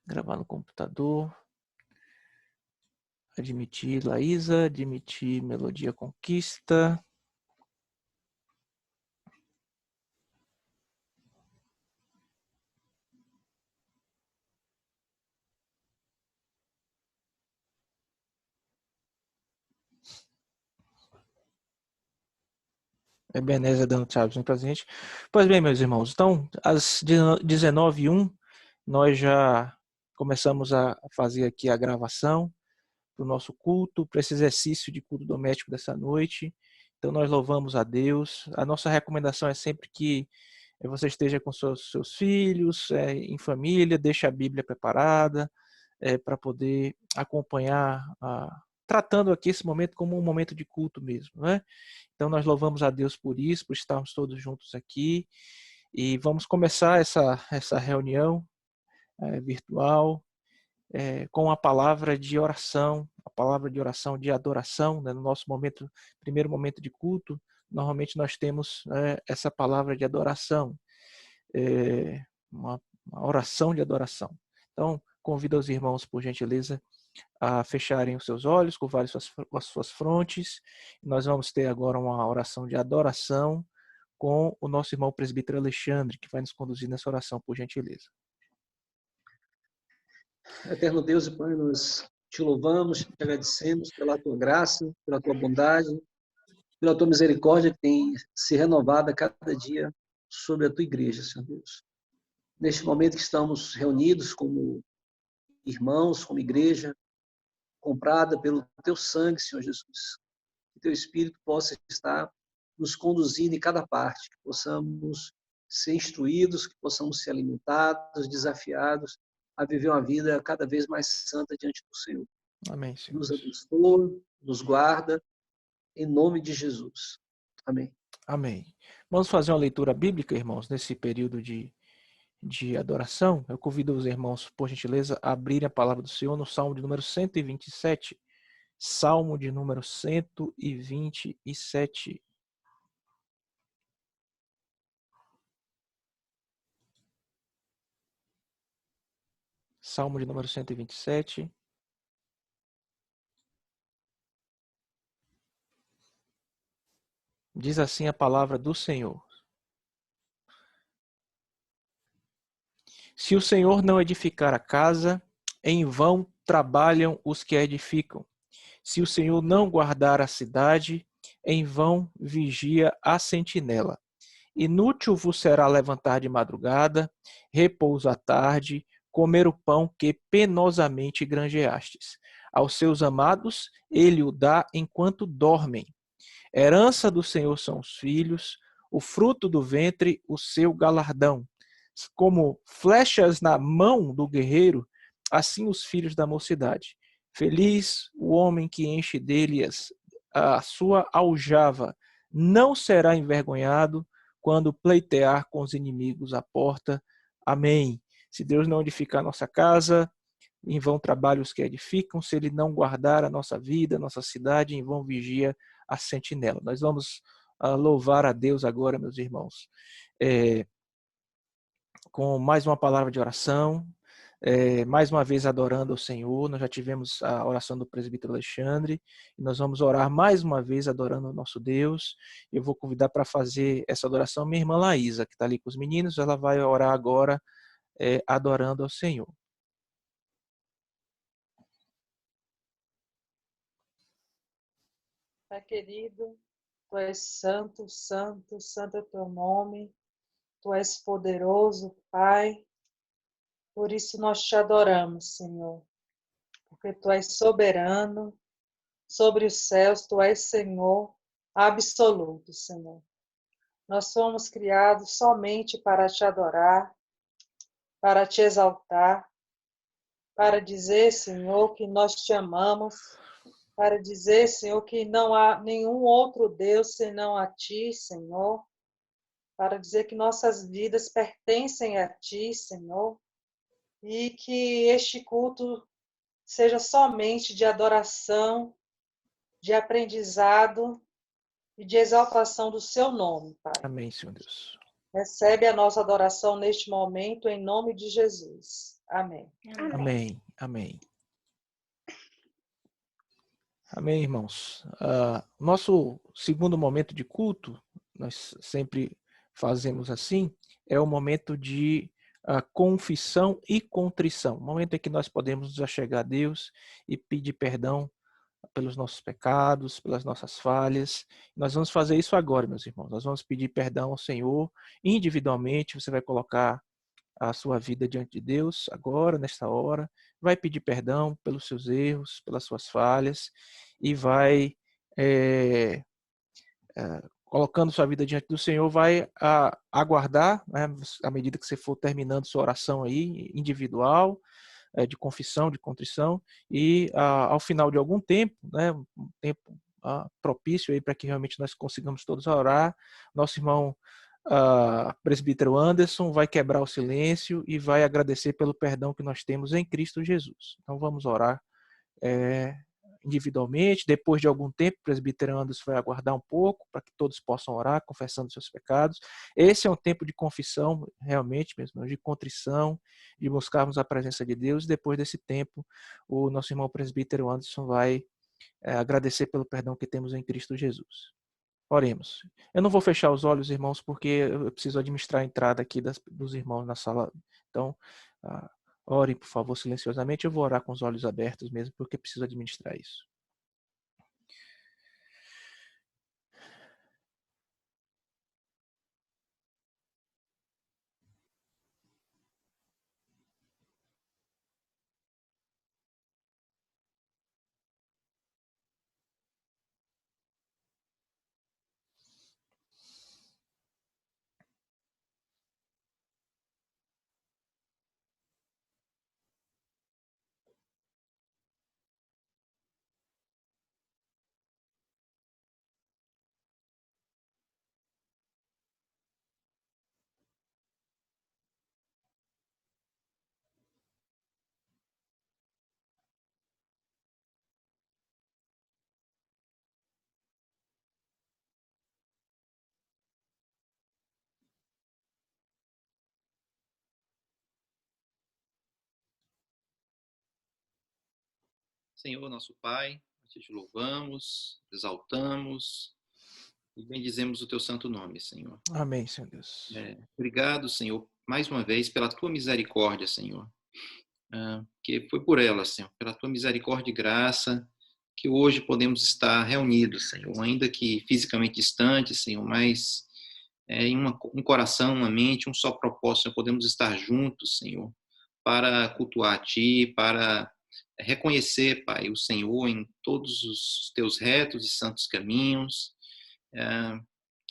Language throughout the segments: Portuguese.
Gravar no computador. Admitir Laísa, admitir Melodia Conquista. Ebenezer dando tchauzinho pra gente. Pois bem, meus irmãos, então, às 19h01, nós já começamos a fazer aqui a gravação para o nosso culto, para esse exercício de culto doméstico dessa noite. Então, nós louvamos a Deus. A nossa recomendação é sempre que você esteja com seus filhos, em família, deixe a Bíblia preparada para poder acompanhar, tratando aqui esse momento como um momento de culto mesmo, né? Então, nós louvamos a Deus por isso, por estarmos todos juntos aqui. E vamos começar essa reunião virtual com a palavra de oração, a palavra de oração de adoração, né? No nosso primeiro momento de culto, normalmente nós temos essa palavra de adoração, uma oração de adoração. Então, convido os irmãos, por gentileza, a fecharem os seus olhos, curvarem as suas frontes. Nós vamos ter agora uma oração de adoração com o nosso irmão presbítero Alexandre, que vai nos conduzir nessa oração, por gentileza. Eterno Deus e Pai, nós te louvamos, te agradecemos pela tua graça, pela tua bondade, pela tua misericórdia que tem se renovado a cada dia sobre a tua igreja, Senhor Deus. Neste momento que estamos reunidos como irmãos, como igreja, comprada pelo teu sangue, Senhor Jesus. Que teu Espírito possa estar nos conduzindo em cada parte, que possamos ser instruídos, que possamos ser alimentados, desafiados a viver uma vida cada vez mais santa diante do Senhor. Amém, Senhor. Nos abençoa, nos guarda, em nome de Jesus. Amém. Amém. Vamos fazer uma leitura bíblica, irmãos, nesse período de adoração. Eu convido os irmãos, por gentileza, a abrirem a palavra do Senhor no Salmo de número 127. Salmo de número 127. Salmo de número 127. Diz assim a palavra do Senhor. Se o Senhor não edificar a casa, em vão trabalham os que a edificam. Se o Senhor não guardar a cidade, em vão vigia a sentinela. Inútil vos será levantar de madrugada, repouso à tarde, comer o pão que penosamente granjeastes. Aos seus amados ele o dá enquanto dormem. Herança do Senhor são os filhos, o fruto do ventre, o seu galardão. Como flechas na mão do guerreiro, assim os filhos da mocidade. Feliz o homem que enche deles a sua aljava, não será envergonhado quando pleitear com os inimigos à porta. Amém. Se Deus não edificar a nossa casa, em vão trabalham os que edificam. Se Ele não guardar a nossa vida, a nossa cidade, em vão vigia a sentinela. Nós vamos louvar a Deus agora, meus irmãos, com mais uma palavra de oração, mais uma vez adorando ao Senhor. Nós já tivemos a oração do presbítero Alexandre, e nós vamos orar mais uma vez adorando ao nosso Deus. Eu vou convidar para fazer essa adoração minha irmã Laísa, que está ali com os meninos. Ela vai orar agora adorando ao Senhor. Pai querido, Tu és santo, santo, santo é o Teu nome. Tu és poderoso, Pai. Por isso nós te adoramos, Senhor. Porque Tu és soberano sobre os céus, Tu és Senhor absoluto, Senhor. Nós fomos criados somente para te adorar, para te exaltar, para dizer, Senhor, que nós te amamos, para dizer, Senhor, que não há nenhum outro Deus senão a Ti, Senhor, para dizer que nossas vidas pertencem a Ti, Senhor, e que este culto seja somente de adoração, de aprendizado e de exaltação do Seu nome, Pai. Amém, Senhor Deus. Recebe a nossa adoração neste momento, em nome de Jesus. Amém. Amém. Amém. Amém, irmãos. Nosso segundo momento de culto, nós sempre fazemos assim, é o momento de confissão e contrição. O momento em que nós podemos nos achegar a Deus e pedir perdão pelos nossos pecados, pelas nossas falhas. Nós vamos fazer isso agora, meus irmãos. Nós vamos pedir perdão ao Senhor individualmente. Você vai colocar a sua vida diante de Deus agora, nesta hora. Vai pedir perdão pelos seus erros, pelas suas falhas e vai, colocando sua vida diante do Senhor, vai aguardar, né, à medida que você for terminando sua oração aí, individual, de confissão, de contrição, e ao final de algum tempo, né, um tempo propício aí para que realmente nós consigamos todos orar, nosso irmão presbítero Anderson vai quebrar o silêncio e vai agradecer pelo perdão que nós temos em Cristo Jesus. Então vamos orar individualmente. Depois de algum tempo, o presbítero Anderson vai aguardar um pouco para que todos possam orar, confessando seus pecados. Esse é um tempo de confissão, realmente mesmo, de contrição, de buscarmos a presença de Deus. Depois desse tempo, o nosso irmão presbítero Anderson vai agradecer pelo perdão que temos em Cristo Jesus. Oremos. Eu não vou fechar os olhos, irmãos, porque eu preciso administrar a entrada aqui dos irmãos na sala. Então, orem, por favor, silenciosamente. Eu vou orar com os olhos abertos mesmo, porque preciso administrar isso. Senhor, nosso Pai, nós te louvamos, exaltamos e bendizemos o teu santo nome, Senhor. Amém, Senhor Deus. Obrigado, Senhor, mais uma vez, pela tua misericórdia, Senhor. Que foi por ela, Senhor, pela tua misericórdia e graça, que hoje podemos estar reunidos, Senhor, ainda que fisicamente distantes, Senhor, mas em um coração, uma mente, um só propósito, Senhor, podemos estar juntos, Senhor, para cultuar a Ti, para reconhecer, Pai, o Senhor em todos os teus retos e santos caminhos,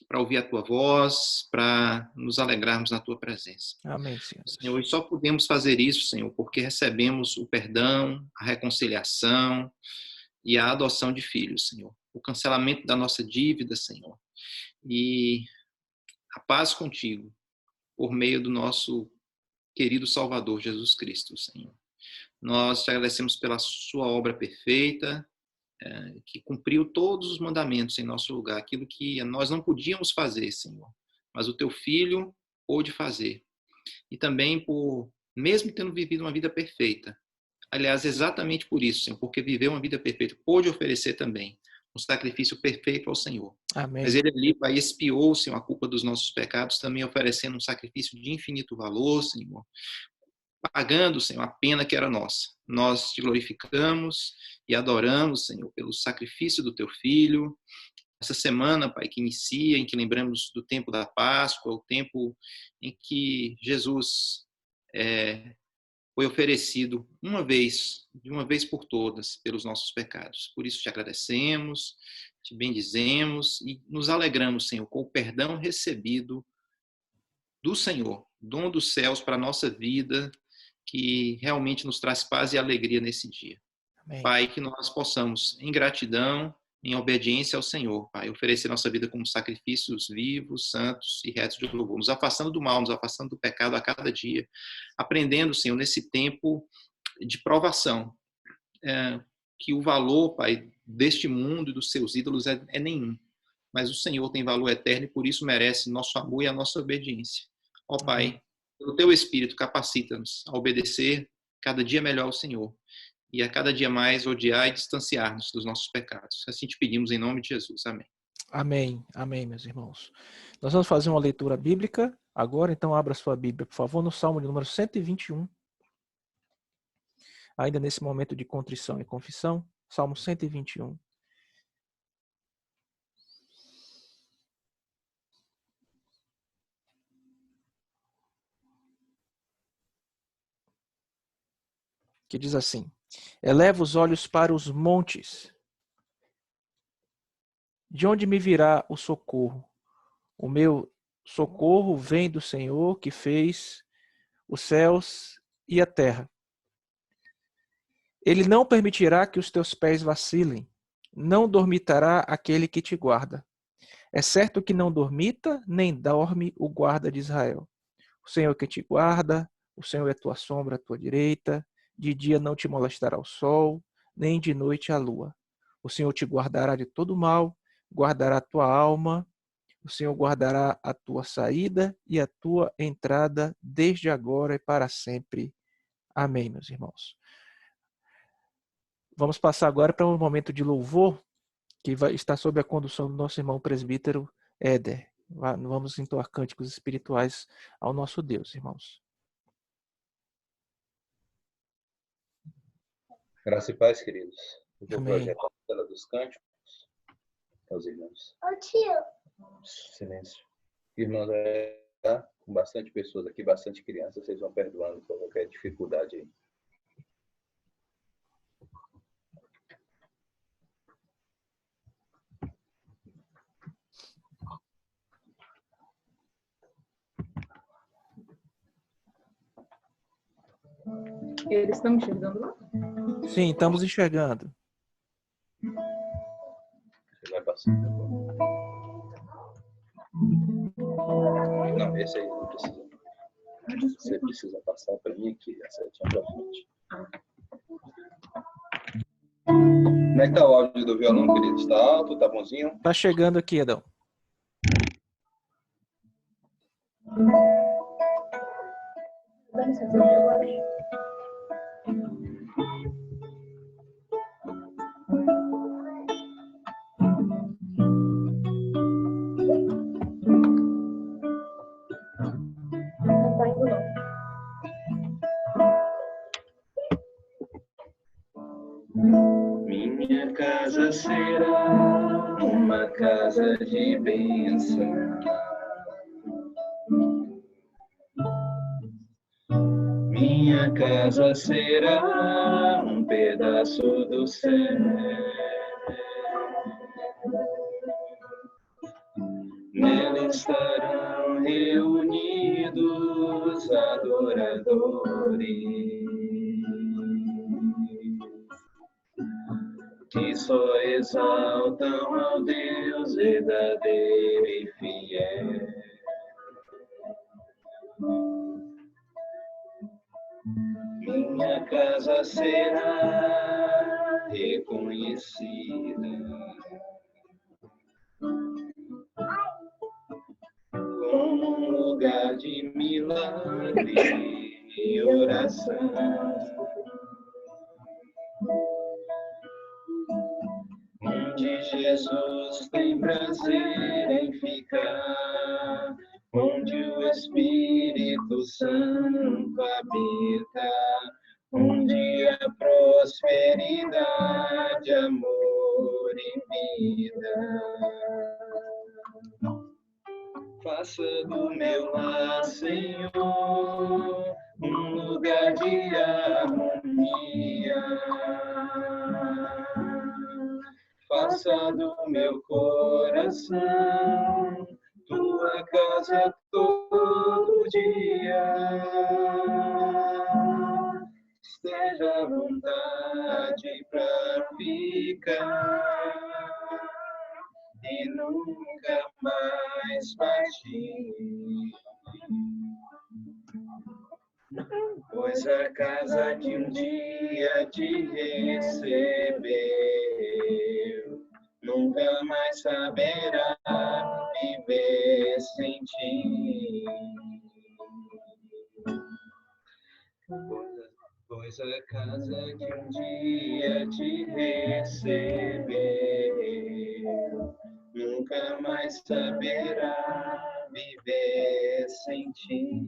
para ouvir a tua voz, para nos alegrarmos na tua presença. Amém, Senhor. Senhor, e só podemos fazer isso, Senhor, porque recebemos o perdão, a reconciliação e a adoção de filhos, Senhor. O cancelamento da nossa dívida, Senhor. E a paz contigo, por meio do nosso querido Salvador Jesus Cristo, Senhor. Nós te agradecemos pela sua obra perfeita, que cumpriu todos os mandamentos em nosso lugar, aquilo que nós não podíamos fazer, Senhor, mas o teu Filho pôde fazer. E também por, mesmo tendo vivido uma vida perfeita, aliás, exatamente por isso, Senhor, porque viveu uma vida perfeita, pôde oferecer também um sacrifício perfeito ao Senhor. Amém. Mas ele ali, Pai, expiou, Senhor, a culpa dos nossos pecados, também oferecendo um sacrifício de infinito valor, Senhor, pagando, Senhor, a pena que era nossa. Nós te glorificamos e adoramos, Senhor, pelo sacrifício do teu Filho. Essa semana, Pai, que inicia, em que lembramos do tempo da Páscoa, o tempo em que Jesus foi oferecido de uma vez por todas, pelos nossos pecados. Por isso te agradecemos, te bendizemos e nos alegramos, Senhor, com o perdão recebido do Senhor, dom dos céus para a nossa vida, que realmente nos traz paz e alegria nesse dia. Amém. Pai, que nós possamos, em gratidão, em obediência ao Senhor, Pai, oferecer nossa vida como sacrifícios vivos, santos e retos de louvor, nos afastando do mal, nos afastando do pecado a cada dia, aprendendo, Senhor, nesse tempo de provação, que o valor, Pai, deste mundo e dos seus ídolos é nenhum, mas o Senhor tem valor eterno e por isso merece nosso amor e a nossa obediência. Ó Pai, Pelo teu Espírito, capacita-nos a obedecer cada dia melhor ao Senhor e a cada dia mais odiar e distanciar-nos dos nossos pecados. Assim te pedimos em nome de Jesus. Amém. Amém, amém, meus irmãos. Nós vamos fazer uma leitura bíblica agora, então abra sua Bíblia, por favor, no Salmo de número 121. Ainda nesse momento de contrição e confissão, Salmo 121. Que diz assim: eleva os olhos para os montes. De onde me virá o socorro? O meu socorro vem do Senhor que fez os céus e a terra. Ele não permitirá que os teus pés vacilem. Não dormitará aquele que te guarda. É certo que não dormita, nem dorme o guarda de Israel. O Senhor que te guarda, o Senhor é tua sombra à tua direita. De dia não te molestará o sol, nem de noite a lua. O Senhor te guardará de todo mal, guardará a tua alma. O Senhor guardará a tua saída e a tua entrada desde agora e para sempre. Amém, meus irmãos. Vamos passar agora para um momento de louvor que vai estar sob a condução do nosso irmão presbítero Éder. Vamos entoar cânticos espirituais ao nosso Deus, irmãos. Graça e paz, queridos. Eu vou Amém. projetar a tela dos cânticos aos irmãos. Silêncio. Irmãos, tá? Com bastante pessoas aqui, bastante crianças, vocês vão perdoando por qualquer dificuldade aí. Eles estão enxergando lá? Sim, estamos enxergando. Você vai passando agora. Não, esse aí não precisa. Você precisa passar para mim aqui, a setinha para frente. Como é que tá o áudio do violão, queridos? Está alto? Tá bonzinho? Está chegando aqui, Adão. Não tá indo, não. Minha casa será uma casa de bênção. Minha casa será um pedaço do céu. Nela estarão reunidos adoradores que só exaltam ao Deus verdadeiro e fiel. Minha casa será reconhecida como um lugar de milagre e oração, onde Jesus tem prazer em ficar, onde o Espírito Santo habita, onde há prosperidade, amor e vida. Faça do meu lar, Senhor, um lugar de harmonia. Faça do meu coração tua casa todo dia. Esteja à vontade para ficar e nunca mais partir. Pois a casa que um dia te recebeu nunca mais saberá viver sem ti. pois a casa que um dia te recebeu nunca mais saberá viver sem ti.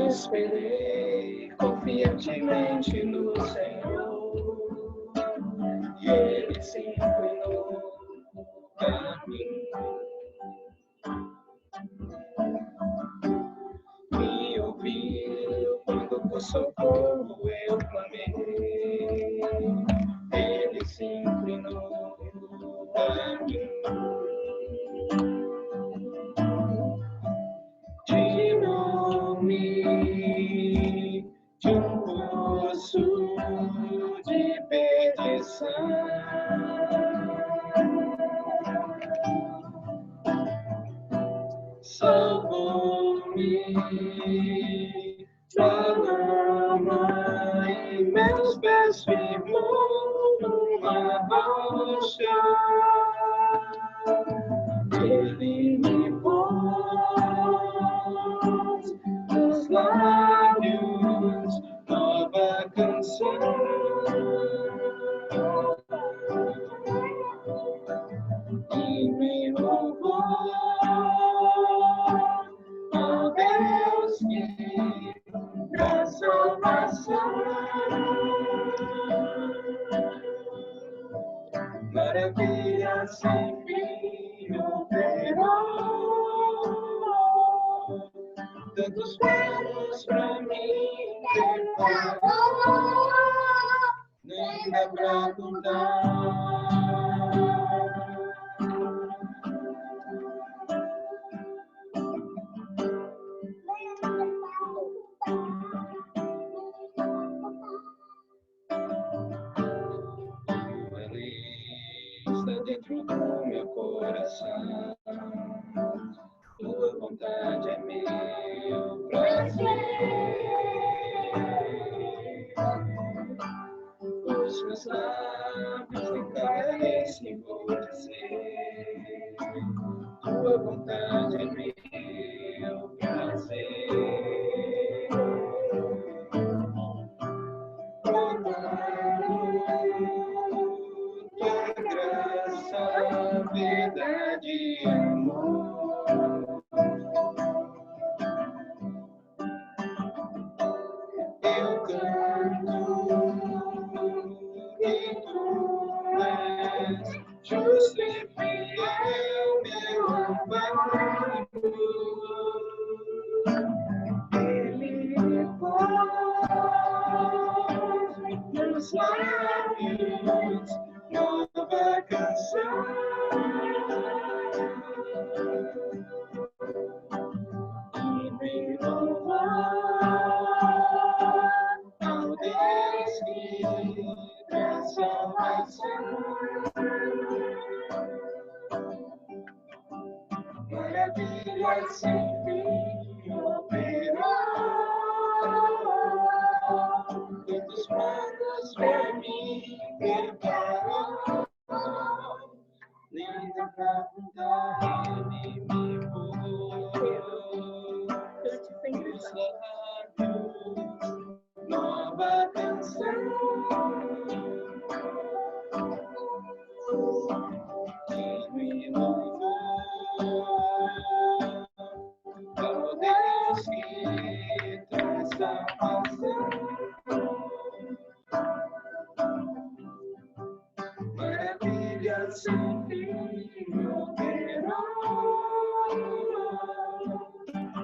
Esperei confiantemente no Senhor, e Ele se inclinou a mim. Me ouviu quando por socorro eu clamei. Ele se inclinou a mim. Tirou-me de um poço de perdição. Salvou-me da lama e meus pés firmou numa rocha. Ele me pôs nos lábios nova canção. E me louvou, ó Deus, que dá salvação. Maravilha sem fim operou, tantos planos pra mim preparou, nem dá pra contar. Está dentro do meu coração, tua vontade é meu prazer. Os meus lábios declararem sem vou dizer, tua vontade é meu prazer. Tua graça, verdade e amor. Eu canto e tu és justo e fiel, meu amparo. Ele pôs nos lábios nova canção. E me louvar ao Deus que dá salvação. Maravilha sem fim operou, tantos planos pra mim preparou, nem dá pra contar. Ele me pôs nos lábios nova canção. E me louvou, ó Deus que traz salvação. Maravilha sem fim operou,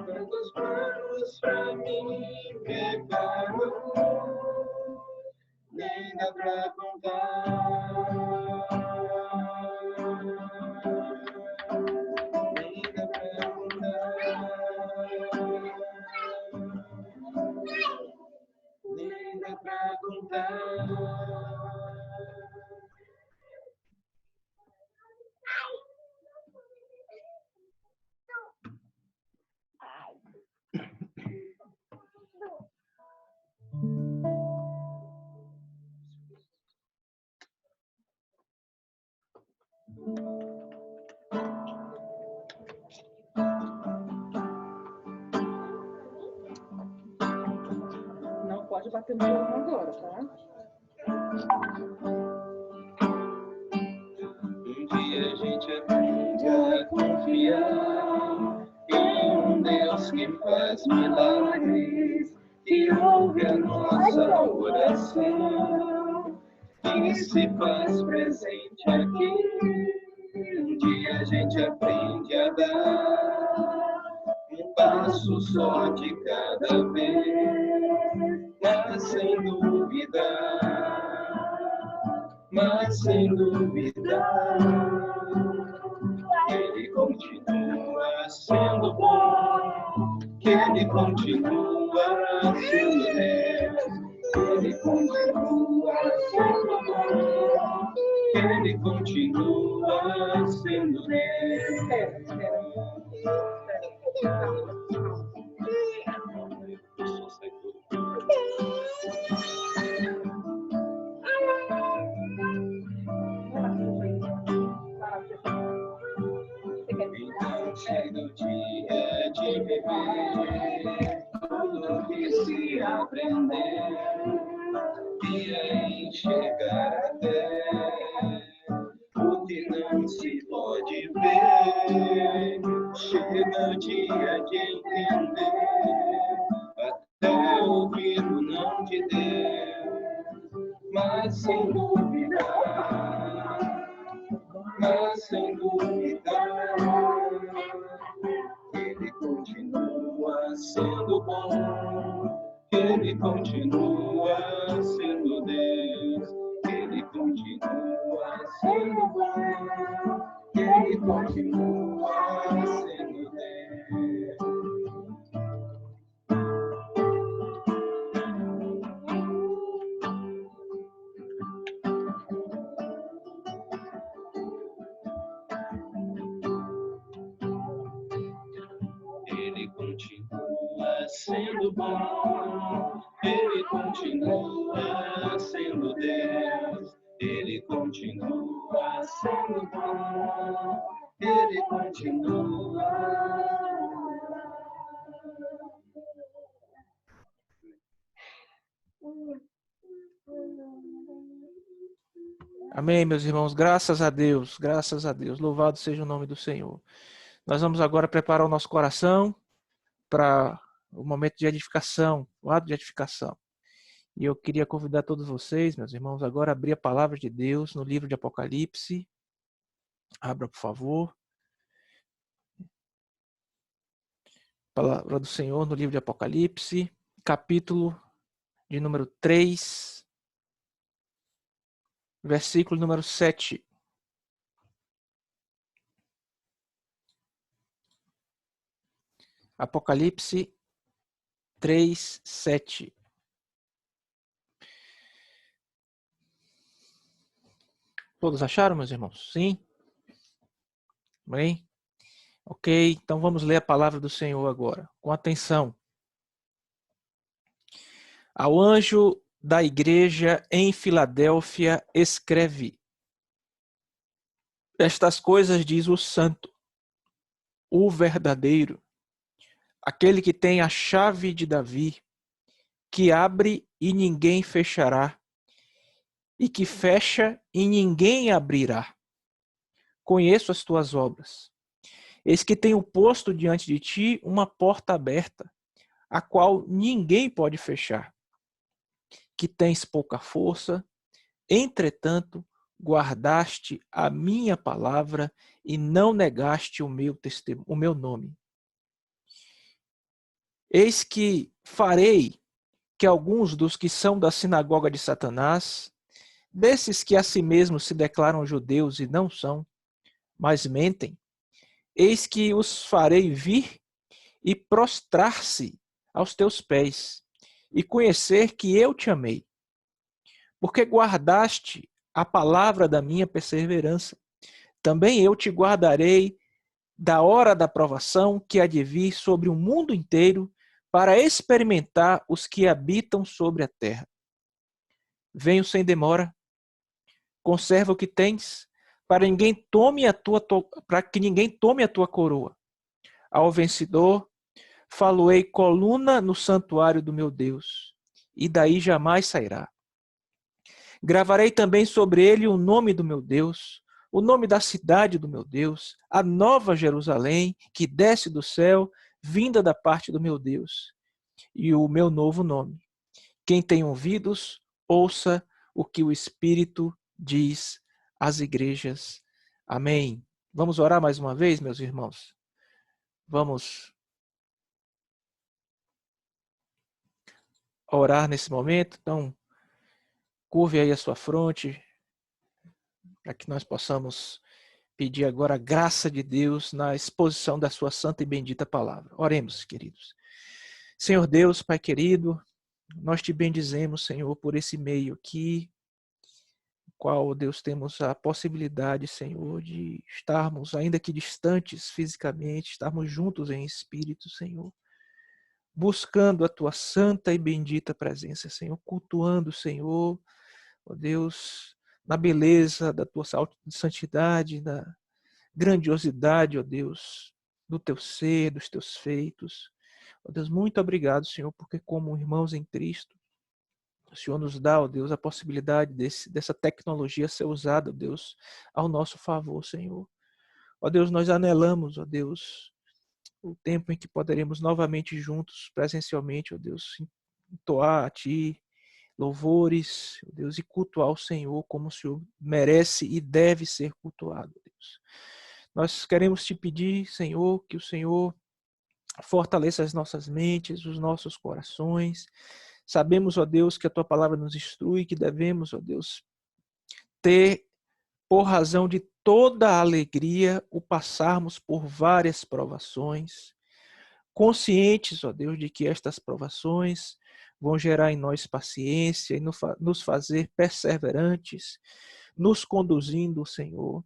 tantos planos pra mim preparou, nem dá pra contar. Nem dá pra contar. pra contar. Não pode bater no violão agora, tá? Um dia a gente aprende a confiar em um Deus que faz milagres, que ouve a nossa oração, que se faz presente aqui. Um dia a gente aprende a dar um passo só de cada vez, mas sem duvidar, Ele continua sendo bom, que Ele continua sendo Deus, Ele continua sendo bom, que Ele continua sendo Deus. Então chega o dia de viver tudo que se aprender e a enxergar até o que não se pode ver. Chega o dia de entender até ouvir o não de Deus, mas sem duvidar, Ele continua sendo bom, Ele continua sendo Deus, Ele continua sendo bom, Ele continua sendo Deus. Ele continua sendo bom, Ele continua sendo Deus, Ele continua sendo bom, Ele continua. Amém, meus irmãos. Graças a Deus, graças a Deus. Louvado seja o nome do Senhor. Nós vamos agora preparar o nosso coração para o momento de edificação, o ato de edificação. E eu queria convidar todos vocês, meus irmãos, agora a abrir a palavra de Deus no livro de Apocalipse. Abra, por favor. Palavra do Senhor no livro de Apocalipse, capítulo de número 3, versículo número 7. Apocalipse 3, 7. Todos acharam, meus irmãos? Sim? Bem? Ok, então vamos ler a palavra do Senhor agora, com atenção. Ao anjo da igreja em Filadélfia escreve: estas coisas diz o santo, o verdadeiro, aquele que tem a chave de Davi, que abre e ninguém fechará, e que fecha e ninguém abrirá. Conheço as tuas obras. Eis que tenho posto diante de ti uma porta aberta, a qual ninguém pode fechar. Que tens pouca força, entretanto, guardaste a minha palavra e não negaste o meu nome. Eis que farei que alguns dos que são da sinagoga de Satanás, desses que a si mesmos se declaram judeus e não são, mas mentem, eis que os farei vir e prostrar-se aos teus pés, e conhecer que eu te amei, porque guardaste a palavra da minha perseverança. Também eu te guardarei da hora da provação que há de vir sobre o mundo inteiro para experimentar os que habitam sobre a terra. Venho sem demora, conserva o que tens, para que ninguém tome a tua coroa. Ao vencedor, faloei coluna no santuário do meu Deus, e daí jamais sairá. Gravarei também sobre ele o nome do meu Deus, o nome da cidade do meu Deus, a nova Jerusalém, que desce do céu, vinda da parte do meu Deus, e o meu novo nome. Quem tem ouvidos, ouça o que o Espírito diz às igrejas. Amém. Vamos orar mais uma vez, meus irmãos? Vamos orar nesse momento? Então, curve aí a sua fronte, para que nós possamos pedir agora a graça de Deus na exposição da sua santa e bendita palavra. Oremos, queridos. Senhor Deus, Pai querido, nós te bendizemos, Senhor, por esse meio aqui, no qual, Deus, temos a possibilidade, Senhor, de estarmos, ainda que distantes fisicamente, estarmos juntos em espírito, Senhor, buscando a tua santa e bendita presença, Senhor, cultuando, Senhor, ó Deus, na beleza da tua santidade, na grandiosidade, ó Deus, do teu ser, dos teus feitos. Ó Deus, muito obrigado, Senhor, porque como irmãos em Cristo, o Senhor nos dá, ó Deus, a possibilidade dessa tecnologia ser usada, ó Deus, ao nosso favor, Senhor. Ó Deus, nós anelamos, ó Deus, o tempo em que poderemos novamente juntos, presencialmente, ó Deus, entoar a Ti louvores, ó Deus, e cultuar o Senhor como o Senhor merece e deve ser cultuado, ó Deus. Nós queremos te pedir, Senhor, que o Senhor fortaleça as nossas mentes, os nossos corações. Sabemos, ó Deus, que a tua palavra nos instrui, que devemos, ó Deus, ter, por razão de toda a alegria, o passarmos por várias provações, conscientes, ó Deus, de que estas provações vão gerar em nós paciência e nos fazer perseverantes, nos conduzindo, Senhor,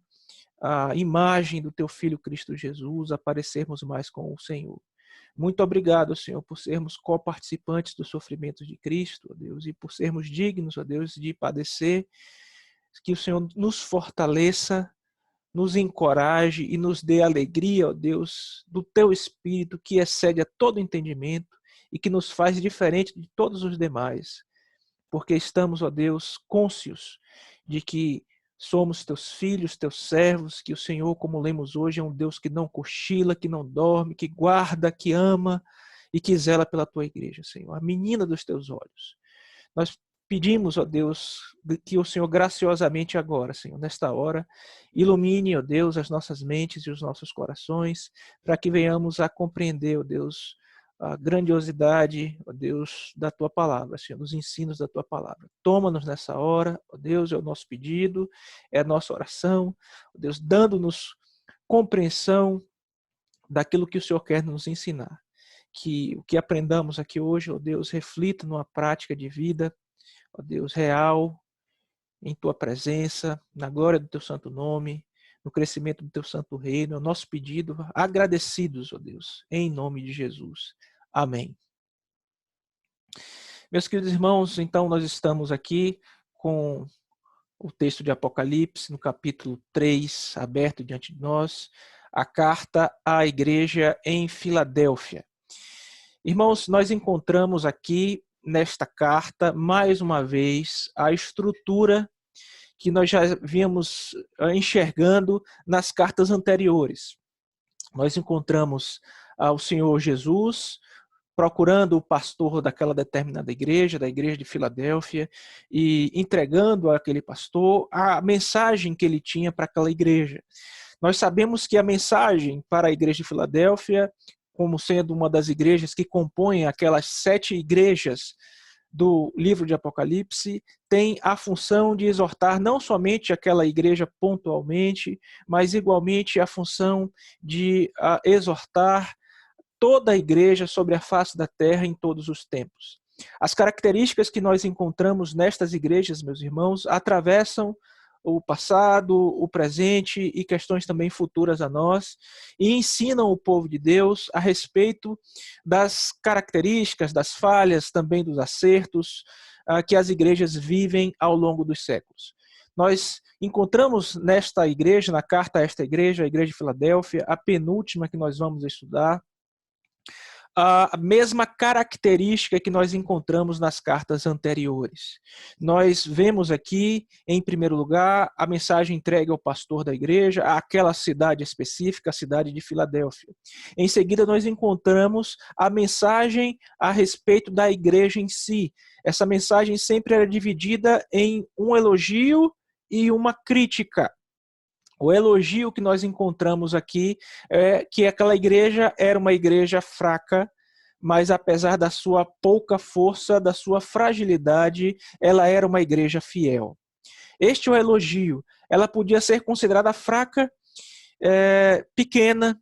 à imagem do teu Filho Cristo Jesus, a parecermos mais com o Senhor. Muito obrigado, Senhor, por sermos coparticipantes dos sofrimentos de Cristo, ó Deus, e por sermos dignos, ó Deus, de padecer. Que o Senhor nos fortaleça, nos encoraje e nos dê alegria, ó Deus, do teu Espírito que excede a todo entendimento e que nos faz diferente de todos os demais. Porque estamos, ó Deus, cônscios de que somos teus filhos, teus servos, que o Senhor, como lemos hoje, é um Deus que não cochila, que não dorme, que guarda, que ama e que zela pela tua igreja, Senhor, a menina dos teus olhos. Nós pedimos, ó Deus, que o Senhor graciosamente agora, Senhor, nesta hora, ilumine, ó Deus, as nossas mentes e os nossos corações, para que venhamos a compreender, ó Deus, a grandiosidade, ó Deus, da tua palavra, Senhor, dos ensinos da tua palavra. Toma-nos nessa hora, ó Deus, é o nosso pedido, é a nossa oração, ó Deus, dando-nos compreensão daquilo que o Senhor quer nos ensinar. Que o que aprendamos aqui hoje, ó Deus, reflita numa prática de vida, ó Deus, real, em tua presença, na glória do teu santo nome, no crescimento do teu santo reino, é o nosso pedido, agradecidos, ó Deus, em nome de Jesus. Amém. Meus queridos irmãos, então nós estamos aqui com o texto de Apocalipse, no capítulo 3, aberto diante de nós, a carta à igreja em Filadélfia. Irmãos, nós encontramos aqui nesta carta, mais uma vez, a estrutura que nós já víamos enxergando nas cartas anteriores. Nós encontramos o Senhor Jesus procurando o pastor daquela determinada igreja, da igreja de Filadélfia, e entregando àquele pastor a mensagem que ele tinha para aquela igreja. Nós sabemos que a mensagem para a igreja de Filadélfia, como sendo uma das igrejas que compõem aquelas 7 igrejas do livro de Apocalipse, tem a função de exortar não somente aquela igreja pontualmente, mas igualmente a função de exortar toda a igreja sobre a face da terra em todos os tempos. As características que nós encontramos nestas igrejas, meus irmãos, atravessam o passado, o presente e questões também futuras a nós, e ensinam o povo de Deus a respeito das características, das falhas, também dos acertos que as igrejas vivem ao longo dos séculos. Nós encontramos nesta igreja, na carta a esta igreja, a igreja de Filadélfia, a penúltima que nós vamos estudar, a mesma característica que nós encontramos nas cartas anteriores. Nós vemos aqui, em primeiro lugar, a mensagem entregue ao pastor da igreja, àquela cidade específica, a cidade de Filadélfia. Em seguida, nós encontramos a mensagem a respeito da igreja em si. Essa mensagem sempre era dividida em um elogio e uma crítica. O elogio que nós encontramos aqui é que aquela igreja era uma igreja fraca, mas apesar da sua pouca força, da sua fragilidade, ela era uma igreja fiel. Este é o elogio. Ela podia ser considerada fraca, pequena,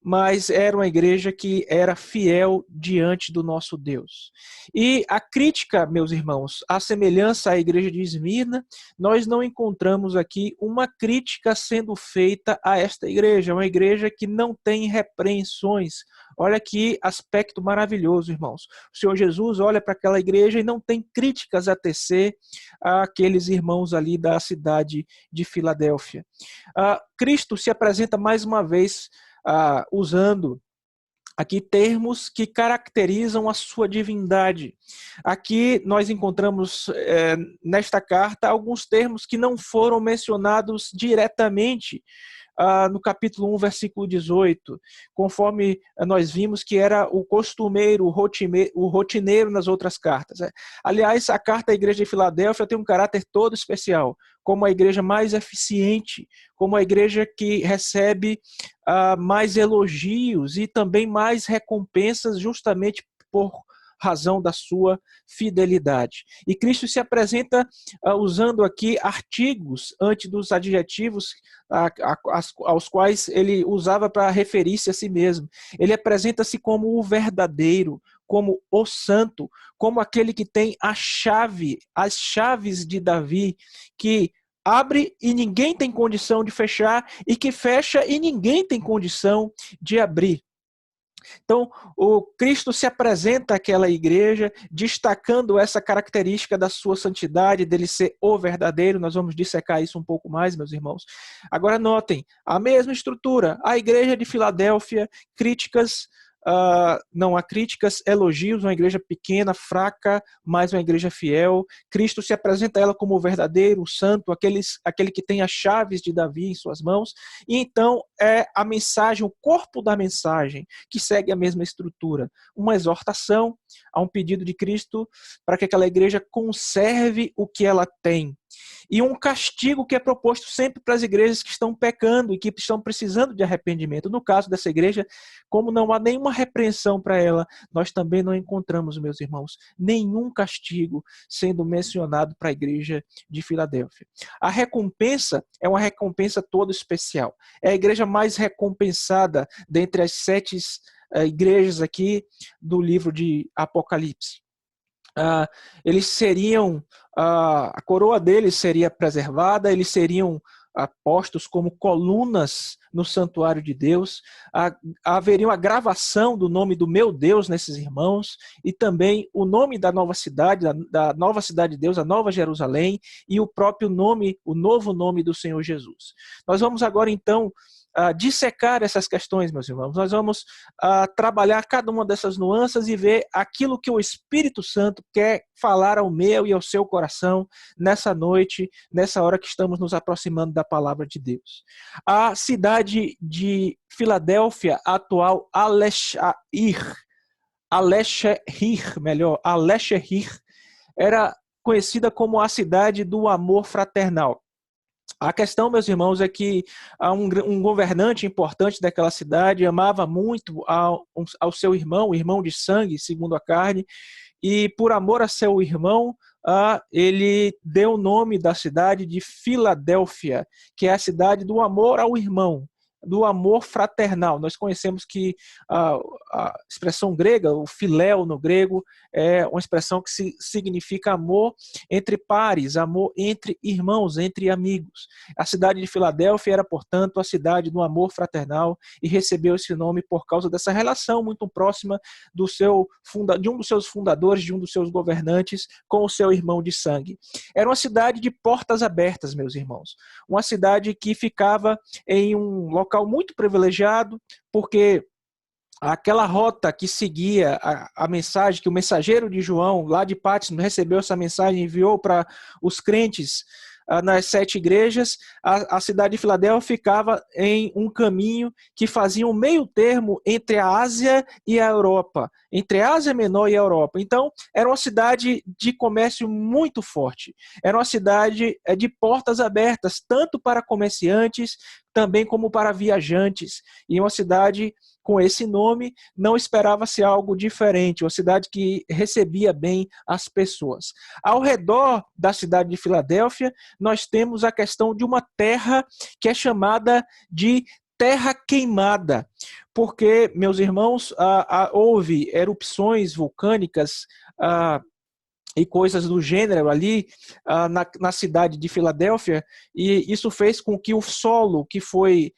mas era uma igreja que era fiel diante do nosso Deus. E a crítica, meus irmãos, à semelhança à igreja de Esmirna, nós não encontramos aqui uma crítica sendo feita a esta igreja, uma igreja que não tem repreensões. Olha que aspecto maravilhoso, irmãos. O Senhor Jesus olha para aquela igreja e não tem críticas a tecer àqueles irmãos ali da cidade de Filadélfia. Cristo se apresenta mais uma vez usando aqui termos que caracterizam a sua divindade. Aqui nós encontramos nesta carta alguns termos que não foram mencionados diretamente no capítulo 1, versículo 18, conforme nós vimos que era o costumeiro, o rotineiro nas outras cartas. Aliás, a carta à igreja de Filadélfia tem um caráter todo especial, como a igreja mais eficiente, como a igreja que recebe mais elogios e também mais recompensas justamente por razão da sua fidelidade. E Cristo se apresenta usando aqui artigos antes dos adjetivos aos quais ele usava para referir-se a si mesmo. Ele apresenta-se como o verdadeiro, como o santo, como aquele que tem a chave, as chaves de Davi, que abre e ninguém tem condição de fechar, e que fecha e ninguém tem condição de abrir. Então, o Cristo se apresenta àquela igreja, destacando essa característica da sua santidade, dele ser o verdadeiro. Nós vamos dissecar isso um pouco mais, meus irmãos. Agora notem, a mesma estrutura, a igreja de Filadélfia, críticas, não há críticas, elogios, uma igreja pequena, fraca, mas uma igreja fiel. Cristo se apresenta a ela como o verdadeiro, o santo, aquele que tem as chaves de Davi em suas mãos. E então é a mensagem, o corpo da mensagem, que segue a mesma estrutura. Uma exortação a um pedido de Cristo para que aquela igreja conserve o que ela tem. E um castigo que é proposto sempre para as igrejas que estão pecando e que estão precisando de arrependimento. No caso dessa igreja, como não há nenhuma repreensão para ela, nós também não encontramos, meus irmãos, nenhum castigo sendo mencionado para a igreja de Filadélfia. A recompensa é uma recompensa toda especial. É a igreja mais recompensada dentre as 7 igrejas aqui do livro de Apocalipse. Eles seriam, a coroa deles seria preservada, eles seriam postos como colunas no santuário de Deus, haveria a gravação do nome do meu Deus nesses irmãos, e também o nome da nova cidade de Deus, a Nova Jerusalém, e o próprio nome, o novo nome do Senhor Jesus. Nós vamos agora então dissecar essas questões, meus irmãos. Nós vamos trabalhar cada uma dessas nuances e ver aquilo que o Espírito Santo quer falar ao meu e ao seu coração nessa noite, nessa hora que estamos nos aproximando da palavra de Deus. A cidade de Filadélfia, atual Alexandria, era conhecida como a cidade do amor fraternal. A questão, meus irmãos, é que um governante importante daquela cidade amava muito ao seu irmão, o irmão de sangue, segundo a carne, e por amor a seu irmão, ele deu o nome da cidade de Filadélfia, que é a cidade do amor ao irmão. do amor fraternal. Nós conhecemos que a expressão grega, o filéu no grego, é uma expressão que significa amor entre pares, amor entre irmãos, entre amigos. A cidade de Filadélfia era, portanto, a cidade do amor fraternal e recebeu esse nome por causa dessa relação muito próxima de um dos seus fundadores, de um dos seus governantes, com o seu irmão de sangue. Era uma cidade de portas abertas, meus irmãos. Uma cidade que ficava em um local muito privilegiado, porque aquela rota que seguia a mensagem, que o mensageiro de João, lá de Patmos, recebeu essa mensagem e enviou para os crentes nas 7 igrejas, a cidade de Filadélfia ficava em um caminho que fazia um meio termo entre a Ásia e a Europa, entre a Ásia Menor e a Europa. Então, era uma cidade de comércio muito forte, era uma cidade de portas abertas, tanto para comerciantes, também como para viajantes, e uma cidade com esse nome, não esperava-se algo diferente, uma cidade que recebia bem as pessoas. Ao redor da cidade de Filadélfia, nós temos a questão de uma terra que é chamada de terra queimada, porque, meus irmãos, houve erupções vulcânicas e coisas do gênero ali na cidade de Filadélfia, e isso fez com que o solo que foi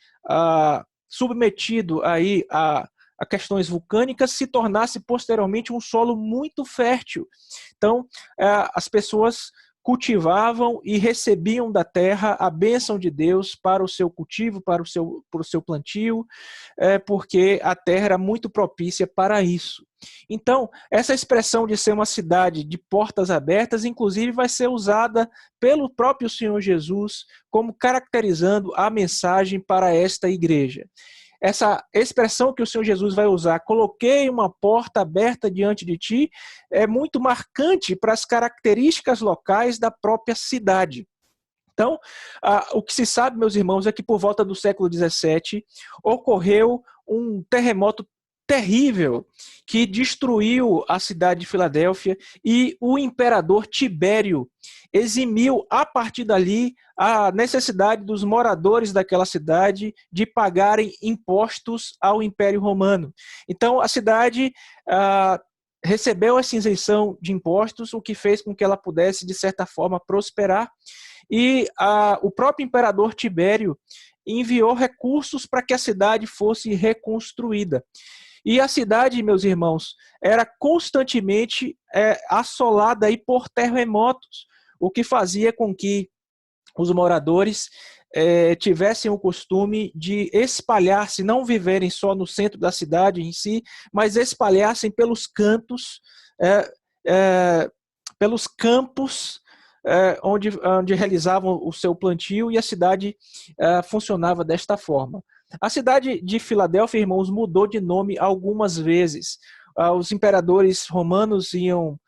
submetido aí a questões vulcânicas se tornasse posteriormente um solo muito fértil. Então, as pessoas cultivavam e recebiam da terra a bênção de Deus para o seu cultivo, para o seu plantio, porque a terra era muito propícia para isso. Então, essa expressão de ser uma cidade de portas abertas, inclusive, vai ser usada pelo próprio Senhor Jesus como caracterizando a mensagem para esta igreja. Essa expressão que o Senhor Jesus vai usar, coloquei uma porta aberta diante de ti, é muito marcante para as características locais da própria cidade. Então, o que se sabe, meus irmãos, é que por volta do século XVII ocorreu um terremoto terrível que destruiu a cidade de Filadélfia, e o imperador Tibério eximiu a partir dali a necessidade dos moradores daquela cidade de pagarem impostos ao Império Romano. Então a cidade recebeu essa isenção de impostos, o que fez com que ela pudesse, de certa forma, prosperar, e o próprio imperador Tibério enviou recursos para que a cidade fosse reconstruída. E a cidade, meus irmãos, era constantemente assolada aí por terremotos, o que fazia com que os moradores tivessem o costume de espalhar-se, não viverem só no centro da cidade em si, mas espalhar-se pelos cantos, pelos campos, onde realizavam o seu plantio, e a cidade funcionava desta forma. A cidade de Filadélfia, irmãos, mudou de nome algumas vezes. Os imperadores romanos iam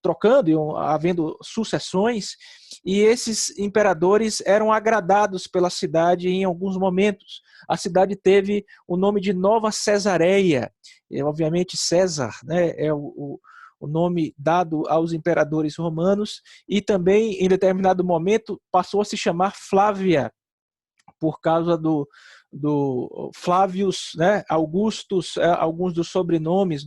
trocando, iam havendo sucessões, e esses imperadores eram agradados pela cidade em alguns momentos. A cidade teve o nome de Nova Cesareia, e, obviamente César, né, é o nome dado aos imperadores romanos, e também, em determinado momento, passou a se chamar Flávia, por causa do Flávios, né, Augustus, alguns dos sobrenomes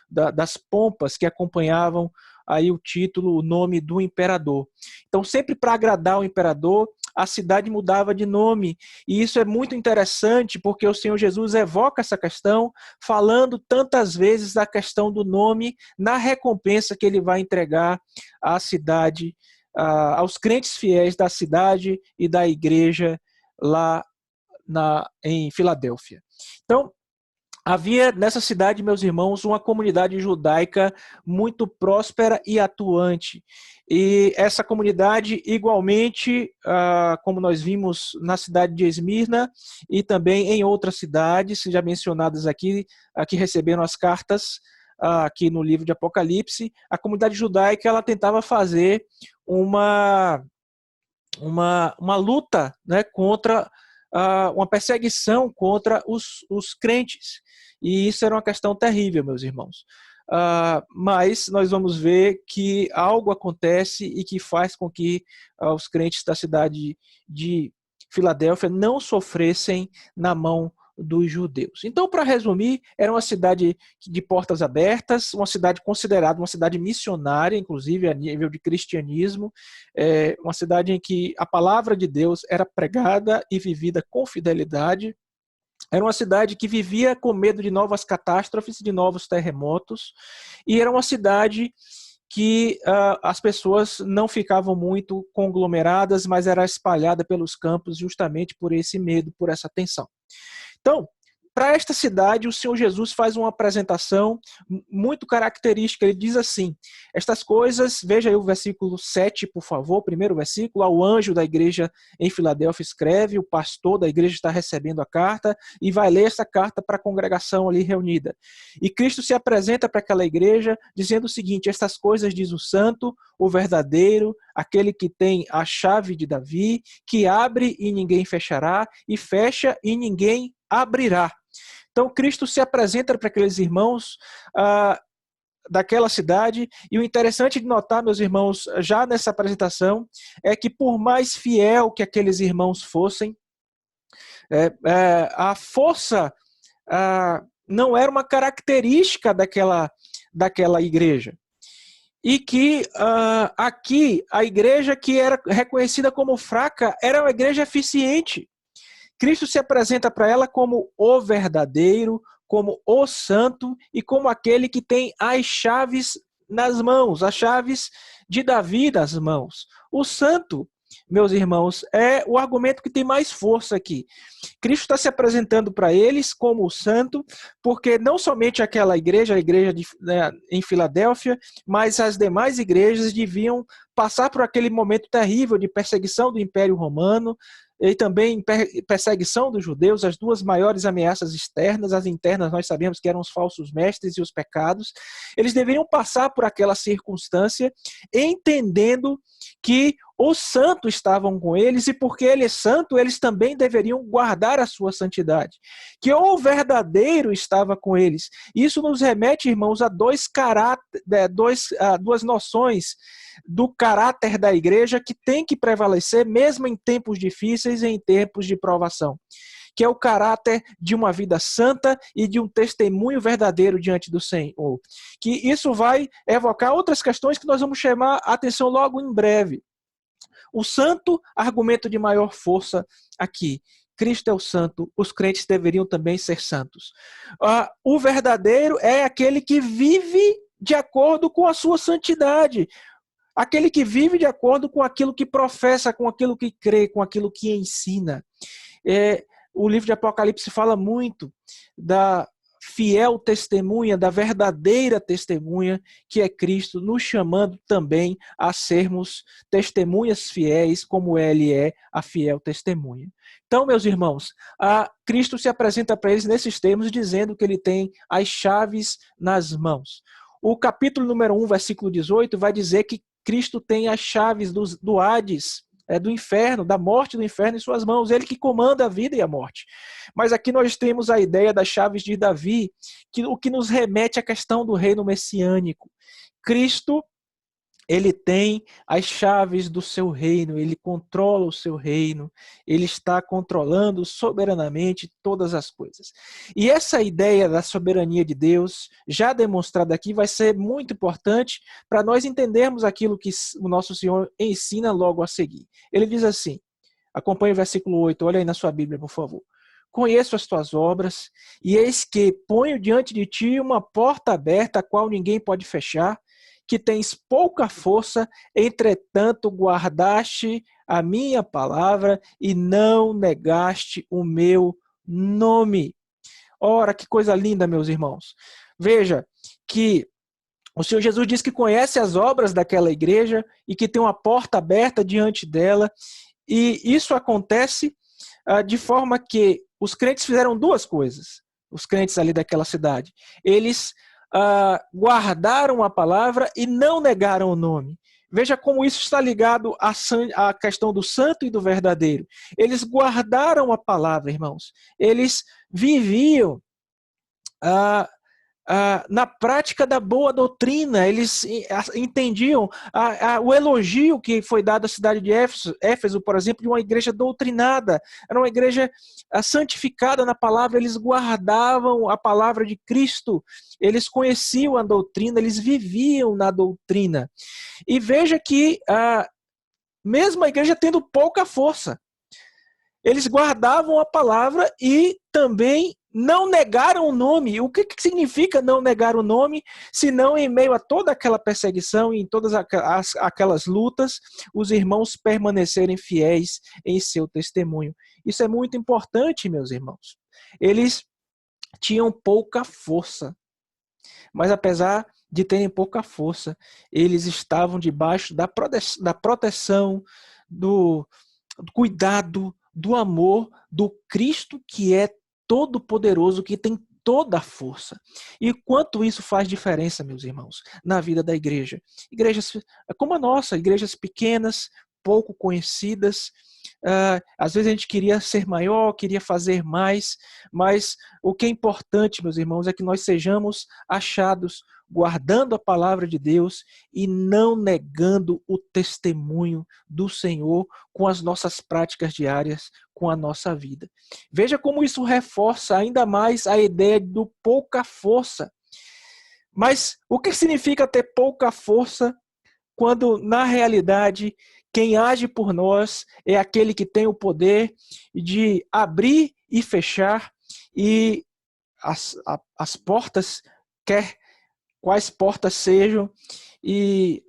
das pompas que acompanhavam aí o título, o nome do imperador. Então, sempre para agradar o imperador, a cidade mudava de nome, e isso é muito interessante, porque o Senhor Jesus evoca essa questão, falando tantas vezes da questão do nome, na recompensa que ele vai entregar à cidade, aos crentes fiéis da cidade e da igreja lá em Filadélfia. Então, havia nessa cidade, meus irmãos, uma comunidade judaica muito próspera e atuante. E essa comunidade, igualmente, como nós vimos na cidade de Esmirna e também em outras cidades, já mencionadas aqui, que receberam as cartas aqui no livro de Apocalipse, a comunidade judaica ela tentava fazer uma luta, né, contra uma perseguição contra os crentes. E isso era uma questão terrível, meus irmãos. Mas nós vamos ver que algo acontece e que faz com que os crentes da cidade de Filadélfia não sofressem na mão dos judeus. Então, para resumir, era uma cidade de portas abertas, uma cidade considerada uma cidade missionária, inclusive a nível de cristianismo, uma cidade em que a palavra de Deus era pregada e vivida com fidelidade. Era uma cidade que vivia com medo de novas catástrofes, de novos terremotos, e era uma cidade que as pessoas não ficavam muito conglomeradas, mas era espalhada pelos campos justamente por esse medo, por essa tensão. Então, para esta cidade, o Senhor Jesus faz uma apresentação muito característica. Ele diz assim, estas coisas, veja aí o versículo 7, por favor, primeiro versículo, ao anjo da igreja em Filadélfia escreve, o pastor da igreja está recebendo a carta e vai ler essa carta para a congregação ali reunida. E Cristo se apresenta para aquela igreja dizendo o seguinte, estas coisas diz o santo, o verdadeiro, aquele que tem a chave de Davi, que abre e ninguém fechará, e fecha e ninguém abrirá. Então, Cristo se apresenta para aqueles irmãos daquela cidade, e o interessante de notar, meus irmãos, já nessa apresentação, é que por mais fiel que aqueles irmãos fossem, a força não era uma característica daquela igreja. E que aqui, a igreja que era reconhecida como fraca, era uma igreja eficiente. Cristo se apresenta para ela como o verdadeiro, como o santo e como aquele que tem as chaves nas mãos, as chaves de Davi nas mãos. O santo, meus irmãos, é o argumento que tem mais força aqui. Cristo está se apresentando para eles como o santo, porque não somente aquela igreja, em Filadélfia, mas as demais igrejas deviam passar por aquele momento terrível de perseguição do Império Romano, e também perseguição dos judeus, as duas maiores ameaças externas, as internas nós sabemos que eram os falsos mestres e os pecados. Eles deveriam passar por aquela circunstância entendendo que os santos estavam com eles e porque ele é santo, eles também deveriam guardar a sua santidade. Que o verdadeiro estava com eles. Isso nos remete, irmãos, a duas noções do caráter da igreja que tem que prevalecer mesmo em tempos difíceis e em tempos de provação, que é o caráter de uma vida santa e de um testemunho verdadeiro diante do Senhor. Que isso vai evocar outras questões que nós vamos chamar a atenção logo em breve. O santo, argumento de maior força aqui. Cristo é o santo, os crentes deveriam também ser santos. O verdadeiro é aquele que vive de acordo com a sua santidade. Aquele que vive de acordo com aquilo que professa, com aquilo que crê, com aquilo que ensina. O livro de Apocalipse fala muito da fiel testemunha, da verdadeira testemunha, que é Cristo, nos chamando também a sermos testemunhas fiéis, como ele é a fiel testemunha. Então, meus irmãos, Cristo se apresenta para eles nesses termos, dizendo que ele tem as chaves nas mãos. O capítulo número 1, versículo 18, vai dizer que Cristo tem as chaves do Hades, do inferno, da morte do inferno em suas mãos, ele que comanda a vida e a morte. Mas aqui nós temos a ideia das chaves de Davi, o que nos remete à questão do reino messiânico. Cristo, ele tem as chaves do seu reino, ele controla o seu reino, ele está controlando soberanamente todas as coisas. E essa ideia da soberania de Deus, já demonstrada aqui, vai ser muito importante para nós entendermos aquilo que o nosso Senhor ensina logo a seguir. Ele diz assim, acompanhe o versículo 8, olha aí na sua Bíblia, por favor. Conheço as tuas obras, e eis que ponho diante de ti uma porta aberta, a qual ninguém pode fechar, que tens pouca força, entretanto guardaste a minha palavra e não negaste o meu nome. Ora, que coisa linda, meus irmãos. Veja que o Senhor Jesus diz que conhece as obras daquela igreja e que tem uma porta aberta diante dela, e isso acontece de forma que os crentes fizeram duas coisas, os crentes ali daquela cidade. Eles guardaram a palavra e não negaram o nome. Veja como isso está ligado à questão do santo e do verdadeiro. Eles guardaram a palavra, irmãos. Eles viviam na prática da boa doutrina. Eles entendiam o elogio que foi dado à cidade de Éfeso, por exemplo, de uma igreja doutrinada. Era uma igreja santificada na palavra, eles guardavam a palavra de Cristo, eles conheciam a doutrina, eles viviam na doutrina. E veja que mesmo a igreja tendo pouca força, eles guardavam a palavra e também não negaram o nome. O que significa não negar o nome, senão em meio a toda aquela perseguição e em todas aquelas lutas, os irmãos permanecerem fiéis em seu testemunho. Isso é muito importante, meus irmãos. Eles tinham pouca força, mas apesar de terem pouca força, eles estavam debaixo da proteção, do cuidado, do amor do Cristo, que é todo-poderoso, que tem toda a força. E quanto isso faz diferença, meus irmãos, na vida da igreja. Igrejas como a nossa, igrejas pequenas, pouco conhecidas. Às vezes a gente queria ser maior, queria fazer mais, mas o que é importante, meus irmãos, é que nós sejamos achados guardando a palavra de Deus e não negando o testemunho do Senhor com as nossas práticas diárias, com a nossa vida. Veja como isso reforça ainda mais a ideia do pouca força. Mas o que significa ter pouca força quando, na realidade, quem age por nós é aquele que tem o poder de abrir e fechar, e as portas, quais portas sejam, e